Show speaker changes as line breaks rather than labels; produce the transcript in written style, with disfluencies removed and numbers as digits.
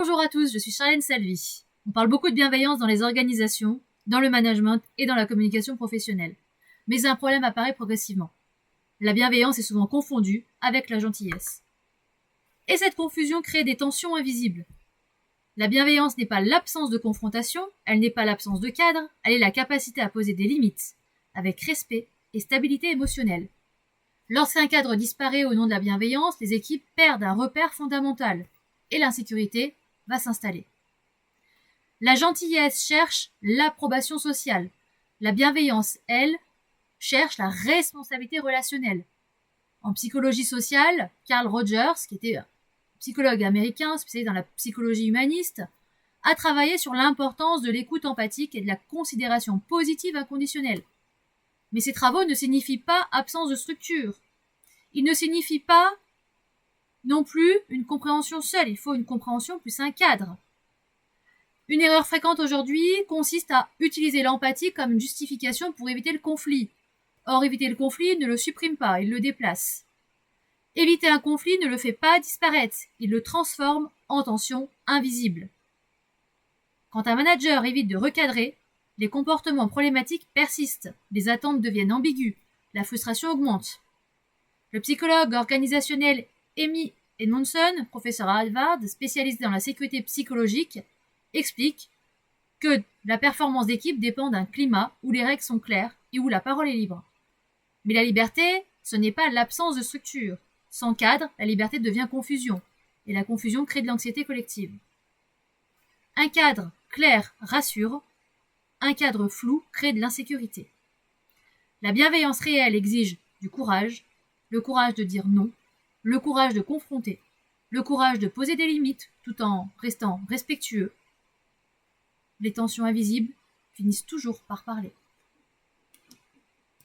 Bonjour à tous, je suis Charlène Salvi. On parle beaucoup de bienveillance dans les organisations, dans le management et dans la communication professionnelle. Mais un problème apparaît progressivement. La bienveillance est souvent confondue avec la gentillesse. Et cette confusion crée des tensions invisibles. La bienveillance n'est pas l'absence de confrontation, elle n'est pas l'absence de cadre, elle est la capacité à poser des limites, avec respect et stabilité émotionnelle. Lorsqu'un cadre disparaît au nom de la bienveillance, les équipes perdent un repère fondamental, et l'insécurité va s'installer. La gentillesse cherche l'approbation sociale. La bienveillance, elle, cherche la responsabilité relationnelle. En psychologie sociale, Carl Rogers, qui était un psychologue américain spécialisé dans la psychologie humaniste, a travaillé sur l'importance de l'écoute empathique et de la considération positive inconditionnelle. Mais ces travaux ne signifient pas absence de structure. Ils ne signifient pas non plus une compréhension seule, il faut une compréhension plus un cadre. Une erreur fréquente aujourd'hui consiste à utiliser l'empathie comme une justification pour éviter le conflit. Or, éviter le conflit ne le supprime pas, il le déplace. Éviter un conflit ne le fait pas disparaître, il le transforme en tension invisible. Quand un manager évite de recadrer, les comportements problématiques persistent, les attentes deviennent ambiguës, la frustration augmente. Le psychologue organisationnel Amy Edmondson, professeur à Harvard, spécialiste dans la sécurité psychologique, explique que la performance d'équipe dépend d'un climat où les règles sont claires et où la parole est libre. Mais la liberté, ce n'est pas l'absence de structure. Sans cadre, la liberté devient confusion, et la confusion crée de l'anxiété collective. Un cadre clair rassure, un cadre flou crée de l'insécurité. La bienveillance réelle exige du courage, le courage de dire non, le courage de confronter, le courage de poser des limites tout en restant respectueux. Les tensions invisibles finissent toujours par parler.